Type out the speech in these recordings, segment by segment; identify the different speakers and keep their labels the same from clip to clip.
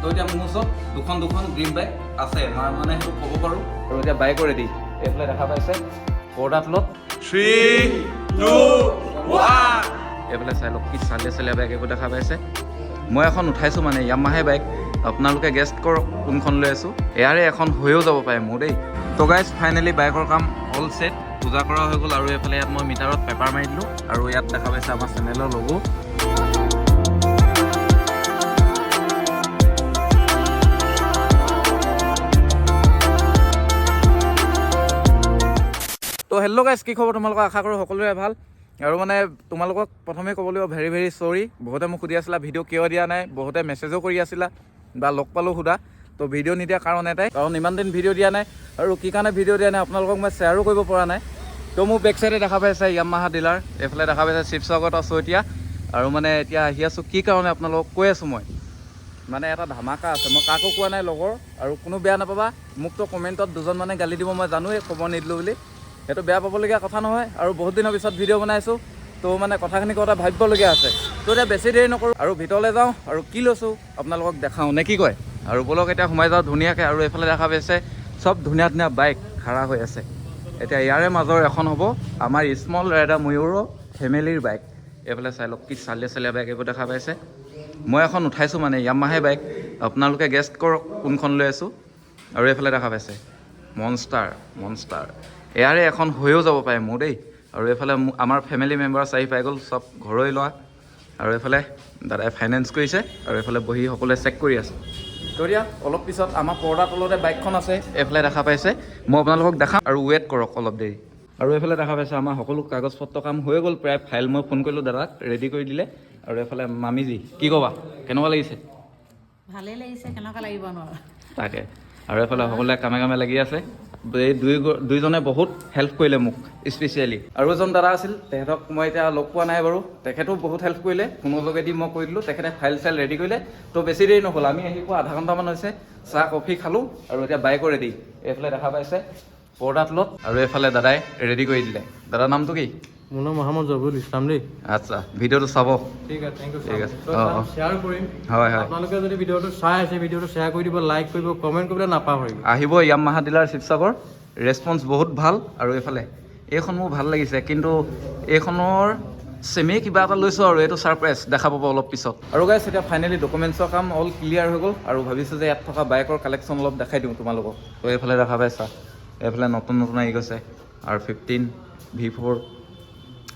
Speaker 1: তো এতিয়া মোৰ ওচৰত দুখন ড্ৰিম বাইক আছে, মই মানে সেইটো ক'ব পাৰোঁ। আৰু এতিয়া বাইকৰ ৰেডি, এইফালে দেখা পাইছে পৰ্দা তলত 3, 2, 1 এইফালে চাই লওক কি চালিয়া বাইক এইবোৰ দেখা পাইছে। মই এখন উঠাইছোঁ মানে য়ামাহা বাইক, আপোনালোকে গেষ্ট কৰক কোনখন লৈ আছোঁ। ইয়াৰে এখন হৈও যাব পাৰে মোৰ দেই। তো গাইজ ফাইনেলি বাইকৰ কাম অল ছেট, পূজা কৰা হৈ গ'ল। আৰু এইফালে ইয়াত মই মিটাৰত পেপাৰ মাৰি দিলোঁ আৰু ইয়াত দেখা পাইছে আমাৰ চেনেলৰ লগো। তো হেল্ল' গাইজ, কি খবৰ তোমালোকক? আশা কৰোঁ সকলোৰে ভাল। আৰু মানে তোমালোকক প্ৰথমে ক'ব লাগিব ভেৰি চৰি। বহুতে মোক সুধি আছিলা ভিডিঅ' কিয় দিয়া নাই, বহুতে মেছেজো কৰি আছিলা বা লগ পালোঁ সোধা। তো ভিডিঅ' নিদিয়া কাৰণ এটাই, কাৰণ ইমান দিন ভিডিঅ' দিয়া নাই। আৰু কি কাৰণে ভিডিঅ' দিয়া নাই আপোনালোকক মই শ্বেয়াৰো কৰিব পৰা নাই। তো মোৰ বেক চাইডে দেখা পাইছে য়ামাহা ডিলাৰ, এইফালে দেখা পাইছে শিৱসাগৰত আছোঁ এতিয়া। আৰু মানে এতিয়া আহি আছোঁ কি কাৰণে আপোনালোকক কৈ আছোঁ মই, মানে এটা ধামাকা আছে। মই কাকো কোৱা নাই লগৰ, আৰু কোনো বেয়া নাপাবা। মোকতো কমেণ্টত দুজন মানে গালি দিব, মই জানোৱেই খবৰ নিদিলোঁ বুলি। সেইটো বেয়া পাবলগীয়া কথা নহয়। আৰু বহুত দিনৰ পিছত ভিডিঅ' বনাইছোঁ, তো মানে কথাখিনি কথা ভাবিবলগীয়া আছে। তো এতিয়া বেছি দেৰি নকৰোঁ আৰু ভিতৰলৈ যাওঁ আৰু কি লৈছোঁ আপোনালোকক দেখাওঁ, নে কি কয়? আৰু বলক এতিয়া সোমাই যাওঁ ধুনীয়াকৈ। আৰু এইফালে দেখা পাইছে চব ধুনীয়া বাইক খাৰা হৈ আছে। এতিয়া ইয়াৰে মাজৰ এখন হ'ব আমাৰ স্মল ৰাইডাৰ ময়ূৰৰ ফেমিলিৰ বাইক। এইফালে চাই লওক কি চালিয়া বাইক এইবোৰ দেখা পাইছে। মই এখন উঠাইছোঁ মানে য়ামাহা বাইক, আপোনালোকে গেষ্ট কৰক কোনখন লৈ আছোঁ। আৰু এইফালে দেখা পাইছে মনষ্টাৰ ইয়াৰে এখন হৈও যাব পাৰে মোৰ দেই। আৰু এইফালে আমাৰ ফেমিলি মেম্বাৰ্ছ আহি পাই গ'ল, চব ঘৰলৈ লোৱা। আৰু এইফালে দাদাই ফাইনেন্স কৰিছে, আৰু এইফালে বহি সকলোৱে চেক কৰি আছে। তো এতিয়া অলপ পিছত আমাৰ পৰ্দাৰ তলতে বাইকখন আছে, এইফালে দেখা পাইছে। মই আপোনালোকক দেখাম আৰু ৱেইট কৰক অলপ দেৰি। আৰু এইফালে দেখা পাইছে আমাৰ সকলো কাগজ পত্ৰ কাম হৈ গ'ল প্ৰায়। ফাইল মই ফোন কৰিলোঁ দাদাক, ৰেডি কৰি দিলে। আৰু এইফালে মামীজি কি ক'বা, কেনেকুৱা লাগিছে?
Speaker 2: ভালেই লাগিছে, কেনেকুৱা লাগিব নোৱাৰো
Speaker 1: তাকে। আৰু এইফালে সকলোৱে কামে লাগি আছে। এই দুইজনে বহুত হেল্প কৰিলে মোক স্পেচিয়েলি। আৰু এজন দাদা আছিল, তেখেতক মই এতিয়া লগ পোৱা নাই বাৰু, তেখেতেও বহুত হেল্প কৰিলে। ফোনৰ যোগেদি মই কৰি দিলোঁ, তেখেতে ফাইল চাইল ৰেডি কৰিলে। তো বেছি দেৰি নহ'ল, আমি আহি পোৱা আধা ঘণ্টামান হৈছে। চাহ কফি খালোঁ আৰু এতিয়া বাইকো ৰেডি। এইফালে দেখা পাইছে পৰ্দা তলত, আৰু এইফালে দাদাই ৰেডি কৰি দিলে। দাদাৰ নামটো কি?
Speaker 3: মোৰ নাম মহম্মদ জহুৰুল ইছলাম দেই।
Speaker 1: আচ্ছা, ভিডিঅ'টো চাব।
Speaker 3: ঠিক আছে, থেংক ইউ।
Speaker 1: ঠিক আছে,
Speaker 3: শ্বেয়াৰ কৰিম।
Speaker 1: হয়।
Speaker 3: আপোনালোকে যদি ভিডিঅ'টো চাই আছে, ভিডিঅ'টো শ্বেয়াৰ কৰি দিব, লাইক কৰিব, কমেণ্ট কৰিবলৈ নাপাহৰিব।
Speaker 1: আহিব য়ামাহা ডিলাৰ শিৱসাগৰ, ৰেছপন্স বহুত ভাল। আৰু এইফালে এইখন মোৰ ভাল লাগিছে, কিন্তু এইখনৰ চেমেই কিবা এটা লৈছোঁ, আৰু এইটো ছাৰপ্ৰাইজ দেখা পাব অলপ পিছত। আৰু গাইছ এতিয়া ফাইনেলি ডকুমেণ্টছৰ কাম অল ক্লিয়াৰ হৈ গ'ল। আৰু ভাবিছোঁ যে ইয়াত থকা বাইকৰ কালেকশ্যন অলপ দেখাই দিওঁ তোমালোকক। তো এইফালে দেখা পাইছা, এইফালে নতুন আহি গৈছে R15, V4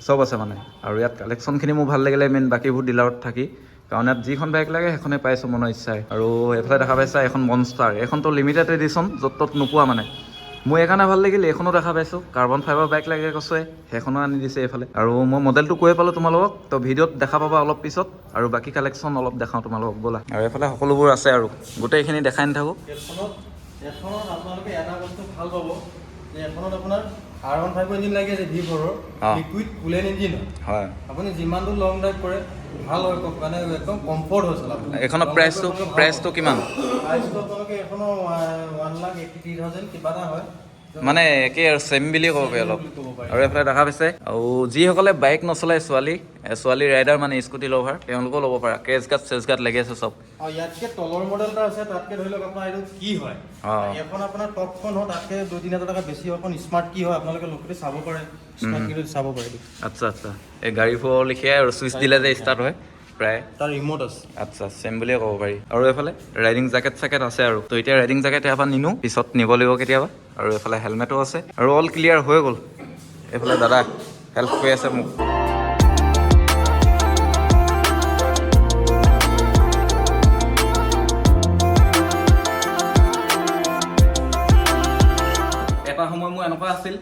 Speaker 1: চব আছে মানে। আৰু ইয়াত কালেকশ্যনখিনি মোৰ ভাল লাগিলে মেইন বাকীবোৰ ডিলাৰত থাকি, কাৰণ ইয়াত যিখন বাইক লাগে সেইখনে পাইছোঁ মনৰ ইচ্ছাই। আৰু এইফালে দেখা পাইছা এখন মনষ্টাৰ, এইখনতো লিমিটেড এডিশ্যন, য'ত ত'ত নোপোৱা মানে। মোৰ এইকাৰণে ভাল লাগিল, এইখনো দেখা পাইছোঁ। কাৰ্বন ফাইবাৰ বাইক লাগে কৈছে, সেইখনো আনি দিছে এইফালে। আৰু মই মডেলটো কৈ পালোঁ তোমালোকক, তো ভিডিঅ'ত দেখা পাবা অলপ পিছত। আৰু বাকী কালেকশ্যন অলপ দেখাওঁ তোমালোকক, ব'লা। আৰু এইফালে সকলোবোৰ আছে, আৰু গোটেইখিনি দেখাই নাথাকোঁ।
Speaker 3: এখনত আপোনালোকে এটা বস্তু ভাল পাব যে এখনত আপোনাৰ R15 ইঞ্জিন লাগি আছে, V4ৰ লিকুইড কুলেন ইঞ্জিন
Speaker 1: হয়।
Speaker 3: আপুনি যিমান দূৰ লং ড্ৰাইভ কৰে ভাল হয়, মানে একদম কমফৰ্ট হৈ চলাব।
Speaker 1: এইখনৰ প্ৰাইচটো কিমান?
Speaker 3: প্ৰাইচটো আপোনালোকে এখনৰ 1,83,000 কিবা এটা হয়,
Speaker 1: মানে একেই আৰু চেম বুলিয়ে ক'ব পাৰি অলপ। আৰু এইফালে দেখা পাইছে, আৰু যিসকলে বাইক নচলায়, ছোৱালী ৰাইডাৰ মানে স্কুটি লভাৰ, তেওঁলোকেও ল'ব পাৰে। চেজগাৰ্ড লাগি আছে চব।
Speaker 3: ইয়াতকে তলৰ মডেল এটা আছে, তাতকে ধৰি লওক আপোনাৰ এইটো কি হয়, এখন আপোনাৰ টপখন হয়, তাতকে 2-3 হাজাৰ টকা বেছি হয়। এখন স্মাৰ্ট কি হয় আপোনালোকে লোকেলি চাব পাৰে, স্মাৰ্ট কিটো চাব পাৰে।
Speaker 1: আচ্ছা, এই গাড়ী ফ'ৰ লিখিয়াই আৰু চুইচ দিলে যে ষ্টাৰ্ট হয় প্ৰায়,
Speaker 3: তাৰ ৰিম'ট আছে।
Speaker 1: আচ্ছা, চেম বুলিয়ে ক'ব পাৰি। আৰু এইফালে ৰাইডিং জেকেট আছে। আৰু তো এতিয়া ৰাইডিং জেকেট ইয়াৰ পৰা নিনো, পিছত নিব লাগিব কেতিয়াবা। আৰু এইফালে হেলমেটো আছে, আৰু অল ক্লিয়াৰ হৈ গ'ল। এইফালে দাদা হেল্প কৰি আছে মোক। এটা সময় মোৰ এনেকুৱা আছিল,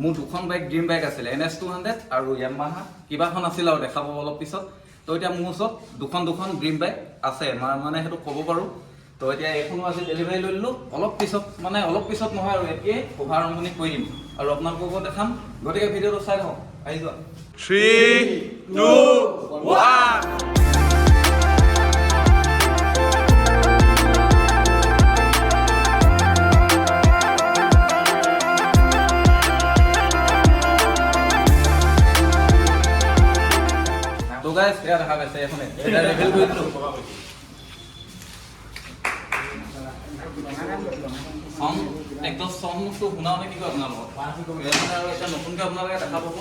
Speaker 1: মোৰ দুখন বাইক ড্ৰিম বাইক আছিলে, NS200 আৰু য়ামাহা কিবাখন আছিল, আৰু দেখা পাব অলপ পিছত। তো এতিয়া মোৰ ওচৰত দুখন ড্ৰিম বাইক আছে, মই মানে সেইটো ক'ব পাৰোঁ। তো এতিয়া এইখনো আজি ডেলিভাৰী লৈ ল'লোঁ। অলপ পিছত নহয়, আৰু এতিয়াই শুভাৰম্ভণি কৰি দিম আৰু আপোনালোককো দেখাম। গতিকে ভিডিঅ'টো চাই থাকক, আহি যোৱা। 3, 2, 1 তো গাইস, এয়া দেখা পাইছে, এইখনে এটা লেভেল কৰি দিলোঁ। চাউণ্ড একদম চাউণ্ডটো শুনাওঁতে কি কয় আপোনালোকক আৰু এতিয়া নতুনকৈ আপোনালোকে দেখা পাব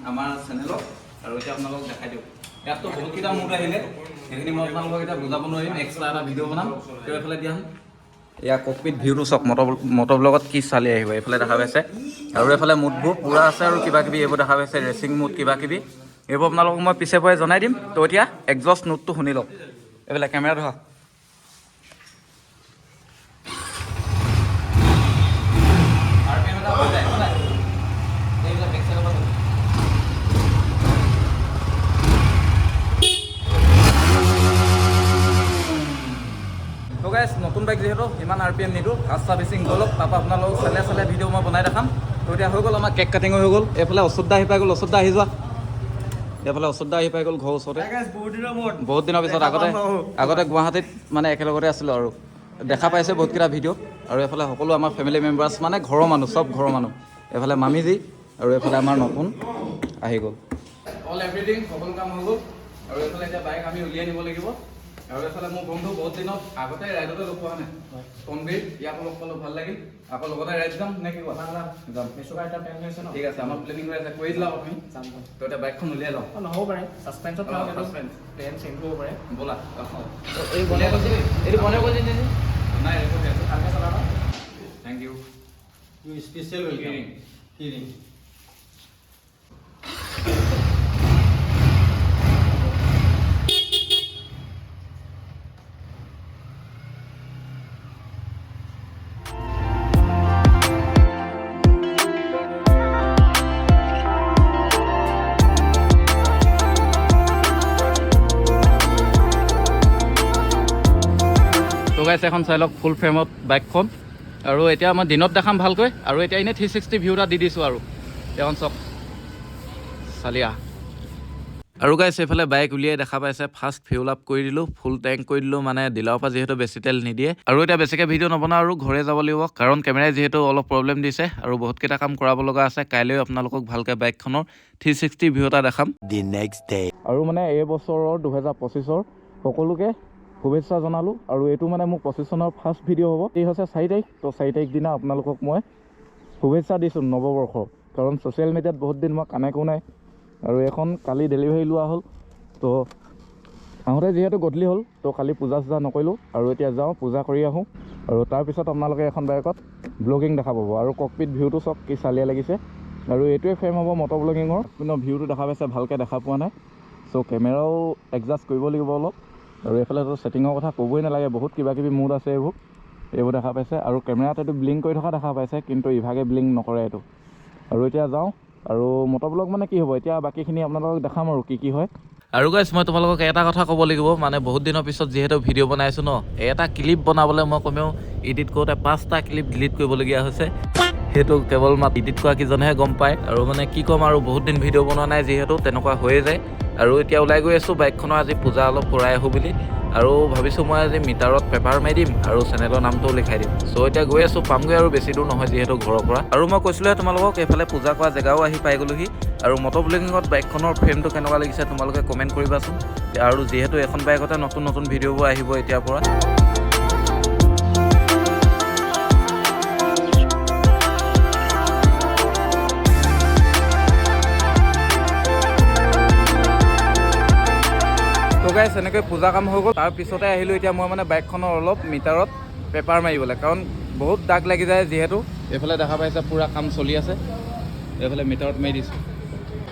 Speaker 1: আমাৰ চেনেলত আৰু এতিয়া আপোনালোকক দেখাই দিওঁ ইয়াততো বহুতকেইটা মুড আহিলে সেইখিনি মই আপোনালোকক এতিয়া বুজাব নোৱাৰিম এক্সট্ৰা এটা ভিডিঅ' বনাম তেওঁ এইফালে দিয়া এয়া ককপিট ভিউটো চাওক মটৰ ব্লগত কি চালি আহিব এইফালে দেখা পাইছে আৰু এইফালে মুডবোৰ পূৰা আছে আৰু কিবা কিবি এইবোৰ দেখা পাইছে ৰেচিং মুড কিবা কিবি এইবোৰ আপোনালোকক মই পিছে পৰে জনাই দিম তো এতিয়া এক্সজষ্ট নোটটো শুনি লওক এইফালে কেমেৰা ধৰা নতুন বাইক যিহেতু ইমান RPM নিদিওঁ ফাষ্ট চাৰ্ভিচিং গ'লক তাৰপৰা আপোনালোকক চালে ভিডিঅ' মই বনাই দেখাম তো এতিয়া হৈ গ'ল আমাৰ কেক কাটিঙো হৈ গ'ল এইফালে অচুদ্ধা আহি পাই গ'ল অচুদ্ধা আহি যোৱা এইফালে অচুদ্ধা আহি পাই গ'ল ঘৰৰ ওচৰতে বহুত দিনৰ পিছত আগতে গুৱাহাটীত মানে একেলগতে আছিলোঁ আৰু দেখা পাইছে বহুতকেইটা ভিডিঅ' আৰু এইফালে সকলো আমাৰ ফেমিলি মেম্বাৰ্ছ মানে ঘৰৰ মানুহ চব ঘৰৰ মানুহ এইফালে মামীজী আৰু এইফালে আমাৰ নতুন আহি গ'ল অল এভৰিথিং সকলো কাম হৈ গ'ল আৰু এইফালে এতিয়া বাইক আমি উলিয়াই নিব লাগিব আৰু এইফালে মোৰ বন্ধু বহুত দিনত আগতে ৰাইডতে লগ পোৱা নাই তনবীৰ ইয়াকো লগ পালোঁ ভাল লাগিল আকৌ লগতে ৰাইড যাম নে কি কথা যাম ঠিক আছে আমাৰ প্লেনিং হৈ আছে কৰি দিলা আপুনি তো এতিয়া বাইকখন উলিয়াই লওঁ
Speaker 4: নহ'ব পাৰে ছাছপেন্সত প্লেন চেঞ্জ হ'ব পাৰে
Speaker 1: ব'লা
Speaker 4: এইটো বনাই কৰি দিছে
Speaker 1: নাই
Speaker 4: ভালকৈ চলাবা
Speaker 1: thank you
Speaker 3: you special welcome হিৰিং
Speaker 1: তো গাইছে এখন চাই লওক ফুল ফ্ৰেমত বাইকখন আৰু এতিয়া মই দিনত দেখাম ভালকৈ আৰু এতিয়া এনেই 360 ভিউ এটা দি দিছোঁ আৰু এখন চাওক চালিয়া আৰু গাইছে এইফালে বাইক উলিয়াই দেখা পাইছে ফাৰ্ষ্ট ফিউল আপ কৰি দিলোঁ ফুল টেংক কৰি দিলোঁ মানে ডিলাৰৰ পৰা যিহেতু বেছি তেল নিদিয়ে আৰু এতিয়া বেছিকৈ ভিডিঅ' নবনাওঁ আৰু ঘৰে যাব লাগিব কাৰণ কেমেৰাই যিহেতু অলপ প্ৰব্লেম দিছে আৰু বহুতকেইটা কাম কৰাব লগা আছে কাইলৈ আপোনালোকক ভালকৈ বাইকখনৰ 360 ভিউ এটা দেখাম আৰু মানে এই বছৰৰ 2025ৰ সকলোকে শুভেচ্ছা জনালোঁ আৰু এইটো মানে মোক 25 চনৰ ফাৰ্ষ্ট ভিডিঅ' হ'ব এই হৈছে 4 তাৰিখ তো 4 তাৰিখ দিনা আপোনালোকক মই শুভেচ্ছা দিছোঁ নৱবৰ্ষৰ কাৰণ ছ'চিয়েল মিডিয়াত বহুত দিন মই কানেক্টো নাই আৰু এখন কালি ডেলিভাৰী লোৱা হ'ল তো আহোঁতে যিহেতু গধূলি হ'ল তো কালি পূজা চূজা নকৰিলোঁ আৰু এতিয়া যাওঁ পূজা কৰি আহোঁ আৰু তাৰপিছত আপোনালোকে এখন বাইকত ব্লগিং দেখা পাব আৰু ককপিট ভিউটো চব কি চালিয়া লাগিছে আৰু এইটোৱে ফ্ৰেম হ'ব মটৰ ব্লগিঙৰ কিন্তু ভিউটো দেখা পাইছে ভালকৈ দেখা পোৱা নাই চ' কেমেৰাও এডজাষ্ট কৰিব লাগিব অলপ আৰু এইফালেতো ছেটিঙৰ কথা ক'বই নালাগে বহুত কিবা কিবি মুড আছে এইবোৰ দেখা পাইছে আৰু কেমেৰাত এইটো ব্লিংক কৰি থকা দেখা পাইছে কিন্তু ইভাগে ব্লিংক নকৰে এইটো আৰু এতিয়া যাওঁ আৰু মটৰ ব্লগ মানে কি হ'ব এতিয়া বাকীখিনি আপোনালোকক দেখাম আৰু কি হয় আৰু গাইছ মই তোমালোকক এটা কথা ক'ব লাগিব মানে বহুত দিনৰ পিছত যিহেতু ভিডিঅ' বনাইছোঁ ন এটা ক্লিপ বনাবলৈ মই কমেও এডিট কৰোঁতে 5টা ক্লিপ ডিলিট কৰিবলগীয়া হৈছে সেইটো কেৱল মাত্ৰ এডিট কৰা কিজনেহে গম পায় আৰু মানে কি ক'ম আৰু বহুত দিন ভিডিঅ' বনোৱা নাই যিহেতু তেনেকুৱা হৈয়ে যায় আৰু এতিয়া ওলাই গৈ আছোঁ বাইকখনৰ আজি পূজা অলপ কৰাই আহোঁ বুলি আৰু ভাবিছোঁ মই আজি মিটাৰত পেপাৰ মাৰি দিম আৰু চেনেলৰ নামটোও লিখাই দিম চ' এতিয়া গৈ আছোঁ পামগৈ আৰু বেছি দূৰ নহয় যিহেতু ঘৰৰ পৰা আৰু মই কৈছিলোঁ তোমালোকক এইফালে পূজা কৰা জেগাও আহি পাই গ'লোহি আৰু মটৰ ব্লগিঙত বাইকখনৰ ফ্ৰেমটো কেনেকুৱা লাগিছে তোমালোকে কমেণ্ট কৰিবাচোন আৰু যিহেতু এখন বাইকতে নতুন ভিডিঅ'বোৰ আহিব এতিয়াৰ পৰা গাইছ এনেকৈ পূজা কাম হৈ গ'ল তাৰপিছতে আহিলোঁ এতিয়া মই মানে বাইকখনৰ অলপ মিটাৰত পেপাৰ মাৰিবলৈ কাৰণ বহুত দাগ লাগি যায় যিহেতু এইফালে দেখা পাইছে পূৰা কাম চলি আছে এইফালে মিটাৰত মাৰি দিছোঁ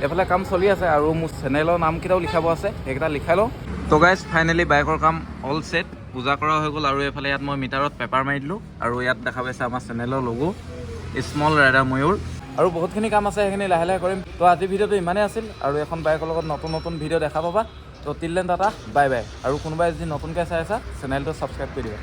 Speaker 1: এইফালে কাম চলি আছে আৰু মোৰ চেনেলৰ নামকেইটাও লিখাব আছে সেইকেইটা লিখাই লওঁ তো গাইছ ফাইনেলি বাইকৰ কাম অল ছেট পূজা কৰা হৈ গ'ল আৰু এইফালে ইয়াত মই মিটাৰত পেপাৰ মাৰি দিলোঁ আৰু ইয়াত দেখা পাইছে আমাৰ চেনেলৰ লগো স্মল ৰাইডাৰ ময়ূৰ আৰু বহুতখিনি কাম আছে সেইখিনি লাহে লাহে কৰিম তো আজি ভিডিঅ'টো ইমানেই আছিল আৰু এখন বাইকৰ লগত নতুন ভিডিঅ' দেখা পাবা তো till then tata bye bye আৰু কোনোবাই যদি নতুনকৈ চাই আছা চেনেলটো ছাবস্ক্ৰাইব কৰি দিবা